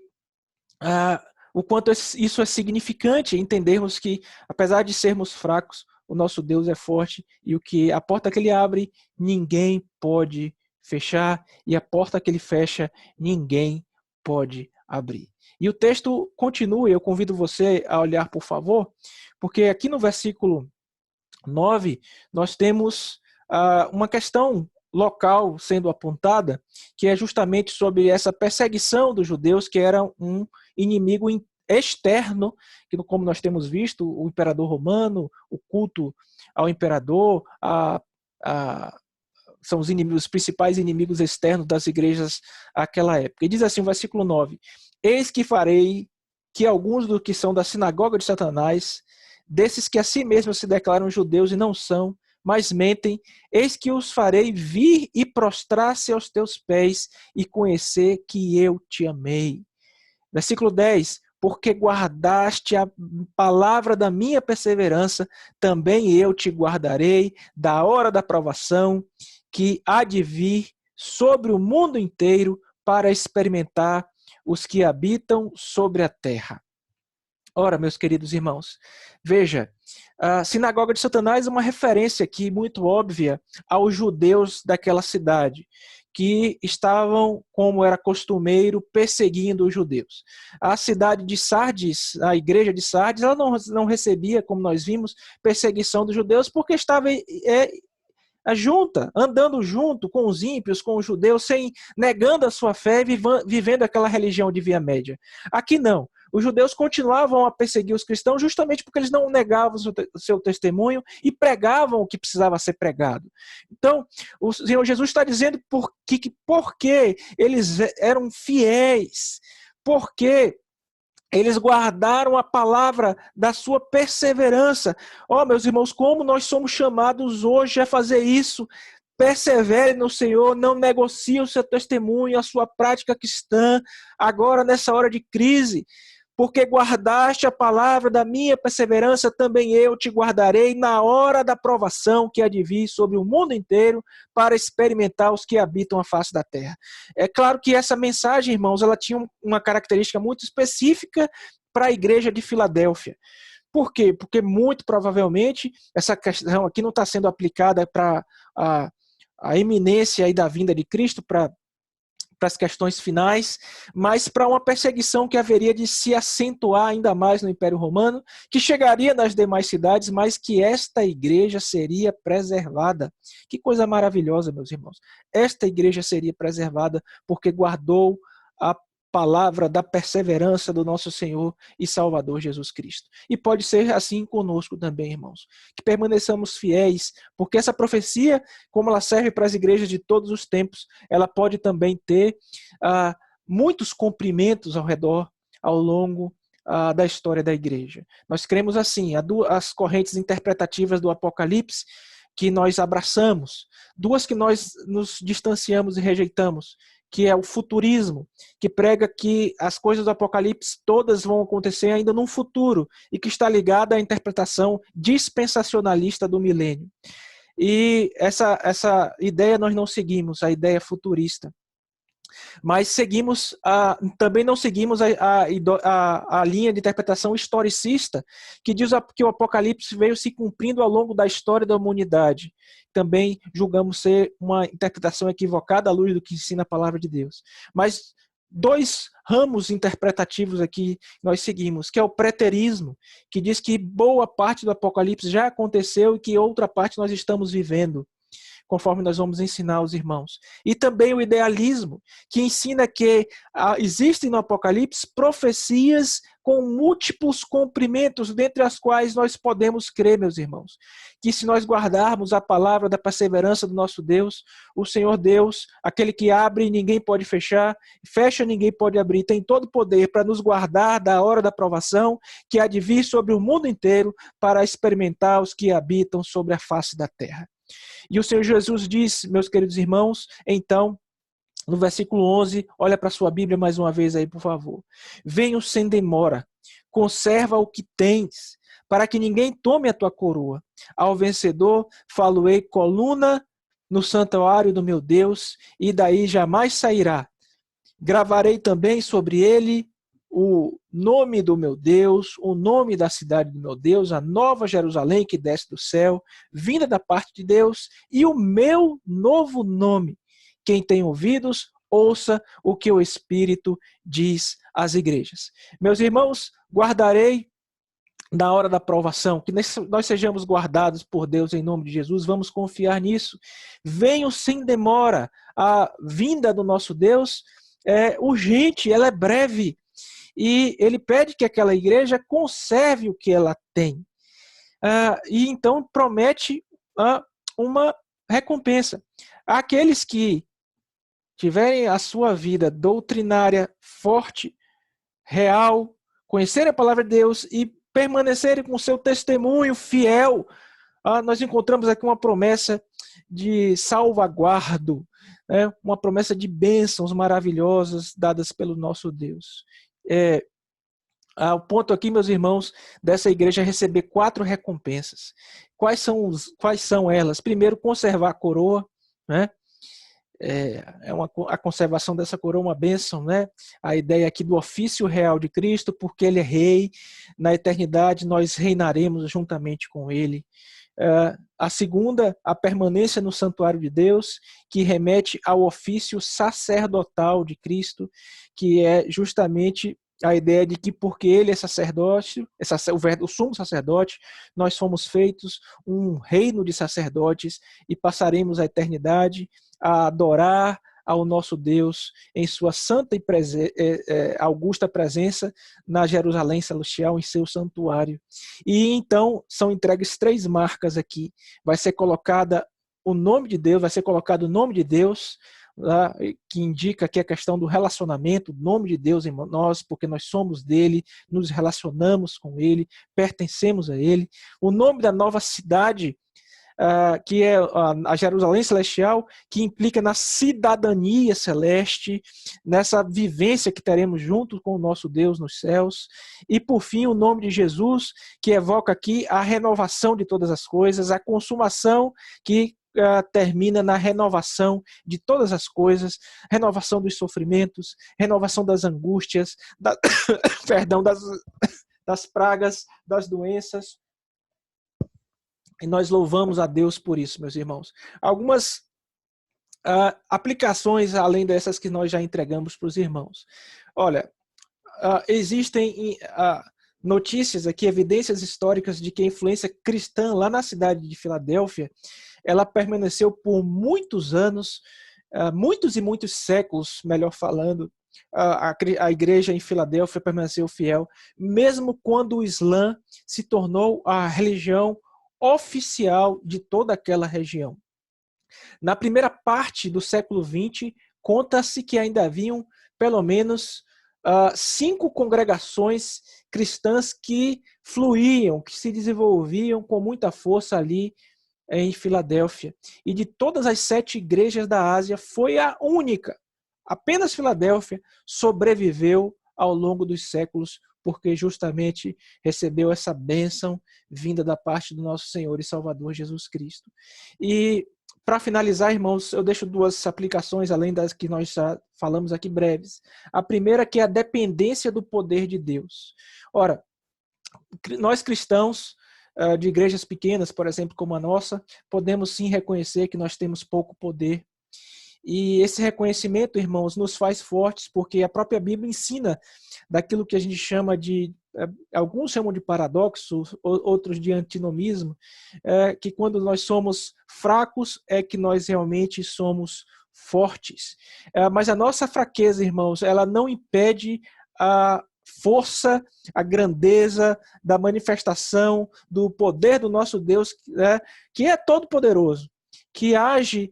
o quanto isso é significante, entendermos que, apesar de sermos fracos, o nosso Deus é forte, e a porta que ele abre, ninguém pode fechar, e a porta que ele fecha, ninguém pode abrir. E o texto continua, e eu convido você a olhar, por favor, porque aqui no versículo 9, nós temos uma questão local sendo apontada, que é justamente sobre essa perseguição dos judeus, que era um inimigo externo, que, como nós temos visto, o imperador romano, o culto ao imperador, são os principais inimigos externos das igrejas àquela época. E diz assim o versículo 9: eis que farei que alguns dos que são da sinagoga de Satanás, desses que a si mesmos se declaram judeus e não são, mas mentem, eis que os farei vir e prostrar-se aos teus pés e conhecer que eu te amei. Versículo 10: porque guardaste a palavra da minha perseverança, também eu te guardarei da hora da provação, que há de vir sobre o mundo inteiro para experimentar os que habitam sobre a terra. Ora, meus queridos irmãos, veja, a sinagoga de Satanás é uma referência aqui muito óbvia aos judeus daquela cidade, que estavam, como era costumeiro, perseguindo os judeus. A cidade de Sardes, a igreja de Sardes, ela não recebia, como nós vimos, perseguição dos judeus, porque estava andando junto com os ímpios, com os judeus, negando a sua fé, vivendo aquela religião de via média. Aqui não. Os judeus continuavam a perseguir os cristãos justamente porque eles não negavam o seu testemunho e pregavam o que precisava ser pregado. Então, o Senhor Jesus está dizendo porque eles eram fiéis, porque eles guardaram a palavra da sua perseverança. Meus irmãos, como nós somos chamados hoje a fazer isso? Persevere no Senhor, não negocie o seu testemunho, a sua prática cristã, agora nessa hora de crise. Porque guardaste a palavra da minha perseverança, também eu te guardarei na hora da provação que há de vir sobre o mundo inteiro para experimentar os que habitam a face da terra. É claro que essa mensagem, irmãos, ela tinha uma característica muito específica para a igreja de Filadélfia. Por quê? Porque muito provavelmente essa questão aqui não está sendo aplicada para a iminência aí da vinda de Cristo, para as questões finais, mas para uma perseguição que haveria de se acentuar ainda mais no Império Romano, que chegaria nas demais cidades, mas que esta igreja seria preservada. Que coisa maravilhosa, meus irmãos. Esta igreja seria preservada porque guardou palavra da perseverança do nosso Senhor e Salvador Jesus Cristo. E pode ser assim conosco também, irmãos. Que permaneçamos fiéis, porque essa profecia, como ela serve para as igrejas de todos os tempos, ela pode também ter muitos cumprimentos ao redor, ao longo da história da igreja. Nós cremos assim, as correntes interpretativas do Apocalipse que nós abraçamos, duas que nós nos distanciamos e rejeitamos, que é o futurismo, que prega que as coisas do Apocalipse todas vão acontecer ainda num futuro e que está ligada à interpretação dispensacionalista do milênio. E essa ideia nós não seguimos, a ideia futurista. Mas seguimos também não seguimos a linha de interpretação historicista, que diz que o Apocalipse veio se cumprindo ao longo da história da humanidade. Também julgamos ser uma interpretação equivocada à luz do que ensina a palavra de Deus. Mas dois ramos interpretativos aqui nós seguimos, que é o preterismo, que diz que boa parte do Apocalipse já aconteceu e que outra parte nós estamos vivendo, conforme nós vamos ensinar aos irmãos. E também o idealismo, que ensina que existem no Apocalipse profecias com múltiplos cumprimentos, dentre as quais nós podemos crer, meus irmãos. Que se nós guardarmos a palavra da perseverança do nosso Deus, o Senhor Deus, aquele que abre e ninguém pode fechar, fecha ninguém pode abrir, tem todo o poder para nos guardar da hora da provação, que há de vir sobre o mundo inteiro para experimentar os que habitam sobre a face da terra. E o Senhor Jesus diz, meus queridos irmãos, então, no versículo 11, olha para a sua Bíblia mais uma vez aí, por favor. Venho sem demora, conserva o que tens, para que ninguém tome a tua coroa. Ao vencedor, falo-ei coluna no santuário do meu Deus, e daí jamais sairá. Gravarei também sobre ele o nome do meu Deus, o nome da cidade do meu Deus, a nova Jerusalém que desce do céu, vinda da parte de Deus, e o meu novo nome. Quem tem ouvidos, ouça o que o Espírito diz às igrejas. Meus irmãos, guardarei na hora da provação, que nós sejamos guardados por Deus em nome de Jesus, vamos confiar nisso. Venham sem demora, a vinda do nosso Deus é urgente, ela é breve, e ele pede que aquela igreja conserve o que ela tem. E então promete uma recompensa. Aqueles que tiverem a sua vida doutrinária forte, real, conhecerem a palavra de Deus e permanecerem com seu testemunho fiel, nós encontramos aqui uma promessa de salvaguardo, né? Uma promessa de bênçãos maravilhosas dadas pelo nosso Deus. O ponto aqui, meus irmãos, dessa igreja é receber 4 recompensas. Quais são elas? Primeiro, conservar a coroa, né? A conservação dessa coroa é uma bênção, né? A ideia aqui do ofício real de Cristo, porque ele é rei, na eternidade nós reinaremos juntamente com ele. A segunda, a permanência no santuário de Deus, que remete ao ofício sacerdotal de Cristo, que é justamente a ideia de que porque ele é sacerdote, o sumo sacerdote, nós fomos feitos um reino de sacerdotes e passaremos a eternidade a adorar ao nosso Deus em sua santa e augusta presença na Jerusalém celestial, em seu santuário. E então são entregues 3 marcas aqui. Vai ser colocada o nome de Deus, vai ser colocado o nome de Deus, que indica aqui a questão do relacionamento, o nome de Deus em nós, porque nós somos dele, nos relacionamos com ele, pertencemos a ele. O nome da nova cidade, que é a Jerusalém Celestial, que implica na cidadania celeste, nessa vivência que teremos junto com o nosso Deus nos céus. E, por fim, o nome de Jesus, que evoca aqui a renovação de todas as coisas, a consumação que termina na renovação de todas as coisas, renovação dos sofrimentos, renovação das angústias, perdão, das pragas, das doenças. E nós louvamos a Deus por isso, meus irmãos. Algumas aplicações, além dessas que nós já entregamos para os irmãos. Olha, existem notícias aqui, evidências históricas de que a influência cristã lá na cidade de Filadélfia, ela permaneceu por muitos anos, muitos e muitos séculos, melhor falando, a igreja em Filadélfia permaneceu fiel, mesmo quando o Islã se tornou a religião oficial de toda aquela região. Na primeira parte do século XX, conta-se que ainda haviam pelo menos 5 congregações cristãs que fluíam, que se desenvolviam com muita força ali em Filadélfia. E de todas as 7 igrejas da Ásia, foi a única, apenas Filadélfia, sobreviveu ao longo dos séculos, porque justamente recebeu essa bênção vinda da parte do nosso Senhor e Salvador Jesus Cristo. E para finalizar, irmãos, eu deixo 2 aplicações, além das que nós já falamos aqui breves. A primeira, que é a dependência do poder de Deus. Ora, nós cristãos de igrejas pequenas, por exemplo, como a nossa, podemos sim reconhecer que nós temos pouco poder. E esse reconhecimento, irmãos, nos faz fortes, porque a própria Bíblia ensina daquilo que a gente chama de, alguns chamam de paradoxo, outros de antinomismo, que quando nós somos fracos é que nós realmente somos fortes. Mas a nossa fraqueza, irmãos, ela não impede a força, a grandeza da manifestação do poder do nosso Deus, que é todo poderoso, que age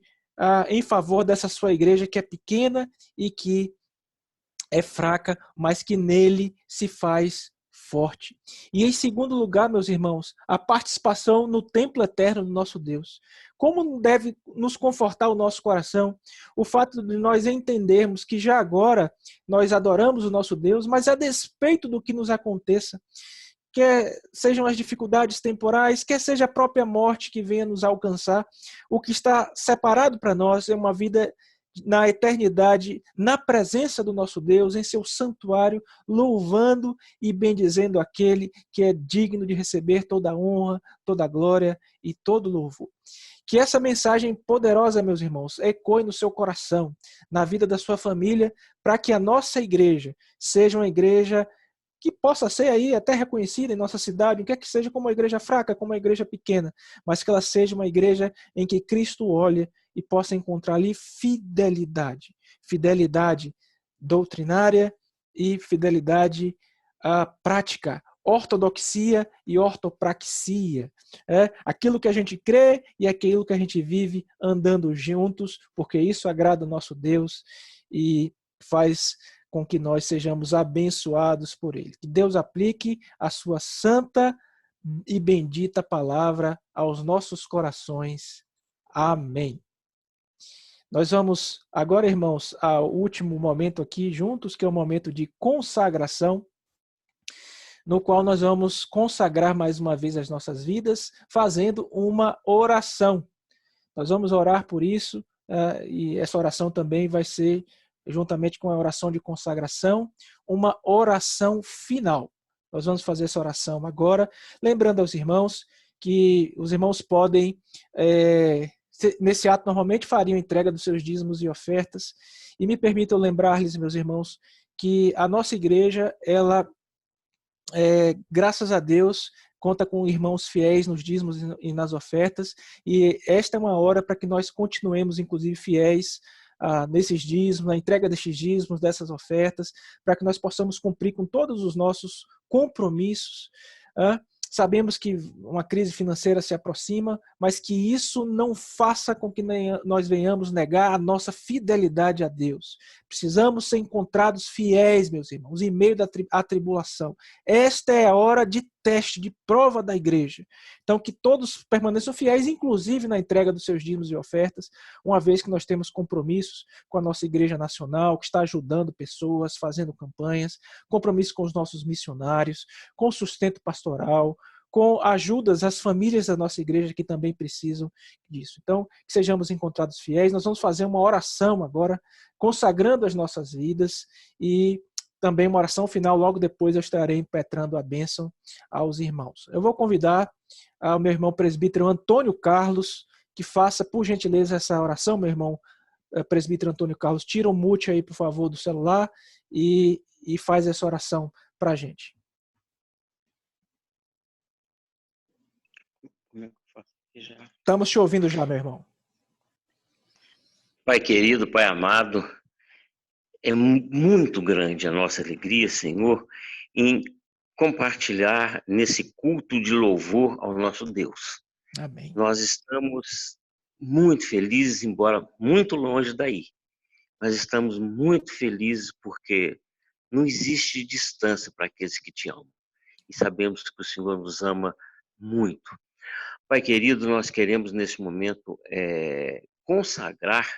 em favor dessa sua igreja que é pequena e que é fraca, mas que nele se faz forte. E em segundo lugar, meus irmãos, a participação no templo eterno do nosso Deus. Como deve nos confortar o nosso coração o fato de nós entendermos que já agora nós adoramos o nosso Deus, mas a despeito do que nos aconteça, quer sejam as dificuldades temporais, quer seja a própria morte que venha nos alcançar, o que está separado para nós é uma vida na eternidade, na presença do nosso Deus, em seu santuário, louvando e bendizendo aquele que é digno de receber toda a honra, toda a glória e todo louvor. Que essa mensagem poderosa, meus irmãos, ecoe no seu coração, na vida da sua família, para que a nossa igreja seja uma igreja que possa ser aí até reconhecida em nossa cidade, não quer que seja como uma igreja fraca, como uma igreja pequena, mas que ela seja uma igreja em que Cristo olha e possa encontrar ali fidelidade. Fidelidade doutrinária e fidelidade prática. Ortodoxia e ortopraxia. Aquilo que a gente crê e aquilo que a gente vive andando juntos, porque isso agrada o nosso Deus e faz com que nós sejamos abençoados por Ele. Que Deus aplique a sua santa e bendita palavra aos nossos corações. Amém. Nós vamos agora, irmãos, ao último momento aqui juntos, que é o momento de consagração, no qual nós vamos consagrar mais uma vez as nossas vidas, fazendo uma oração. Nós vamos orar por isso, e essa oração também vai ser, juntamente com a oração de consagração, uma oração final. Nós vamos fazer essa oração agora, lembrando aos irmãos que os irmãos podem, nesse ato normalmente fariam entrega dos seus dízimos e ofertas, e me permitam lembrar-lhes, meus irmãos, que a nossa igreja, ela, graças a Deus, conta com irmãos fiéis nos dízimos e nas ofertas, e esta é uma hora para que nós continuemos, inclusive, fiéis nesses dízimos, na entrega destes dízimos, dessas ofertas, para que nós possamos cumprir com todos os nossos compromissos. Sabemos que uma crise financeira se aproxima, mas que isso não faça com que nós venhamos negar a nossa fidelidade a Deus. Precisamos ser encontrados fiéis, meus irmãos, em meio à tribulação. Esta é a hora de teste, de prova da igreja. Então, que todos permaneçam fiéis, inclusive na entrega dos seus dízimos e ofertas, uma vez que nós temos compromissos com a nossa igreja nacional, que está ajudando pessoas, fazendo campanhas, compromissos com os nossos missionários, com o sustento pastoral, com ajudas às famílias da nossa igreja que também precisam disso. Então, que sejamos encontrados fiéis. Nós vamos fazer uma oração agora, consagrando as nossas vidas, e também uma oração final. Logo depois eu estarei impetrando a bênção aos irmãos. Eu vou convidar o meu irmão presbítero Antônio Carlos, que faça, por gentileza, essa oração. Meu irmão presbítero Antônio Carlos, tira o mute aí, por favor, do celular e faz essa oração para a gente. Estamos te ouvindo já, meu irmão. Pai querido, Pai amado, É muito grande a nossa alegria, Senhor, em compartilhar nesse culto de louvor ao nosso Deus. Amém. Nós estamos muito felizes, embora muito longe daí, mas estamos muito felizes porque não existe distância para aqueles que te amam. E sabemos que o Senhor nos ama muito. Pai querido, nós queremos nesse momento consagrar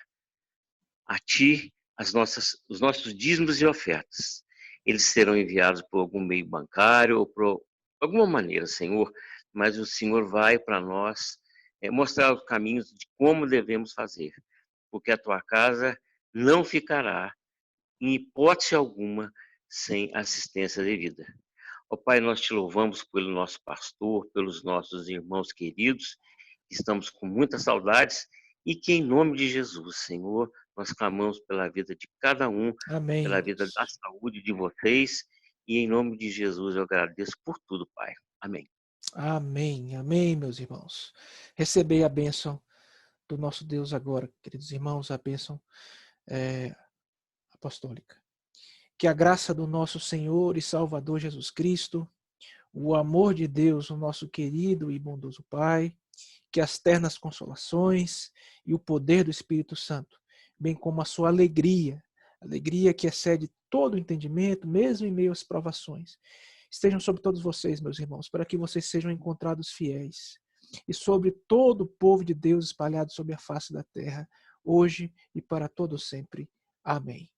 a Ti os nossos dízimos e ofertas. Eles serão enviados por algum meio bancário ou por alguma maneira, Senhor, mas o Senhor vai para nós mostrar os caminhos de como devemos fazer, porque a Tua casa não ficará, em hipótese alguma, sem assistência devida. Ó Pai, nós Te louvamos pelo nosso pastor, pelos nossos irmãos queridos, estamos com muitas saudades e que em nome de Jesus, Senhor, nós clamamos pela vida de cada um, Amém, pela vida Deus. da saúde de vocês e em nome de Jesus eu agradeço por tudo, Pai. Amém. Amém, amém, meus irmãos. Recebei a bênção do nosso Deus agora, queridos irmãos, a bênção apostólica. Que a graça do nosso Senhor e Salvador Jesus Cristo, o amor de Deus, o nosso querido e bondoso Pai, que as ternas consolações e o poder do Espírito Santo, bem como a sua alegria que excede todo o entendimento, mesmo em meio às provações, estejam sobre todos vocês, meus irmãos, para que vocês sejam encontrados fiéis, e sobre todo o povo de Deus espalhado sobre a face da terra, hoje e para todo sempre. Amém.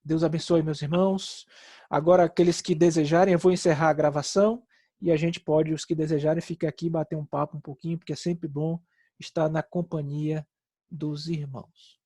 Deus abençoe, meus irmãos. Agora, aqueles que desejarem, eu vou encerrar a gravação e a gente pode, os que desejarem, ficar aqui e bater um papo um pouquinho, porque é sempre bom estar na companhia dos irmãos.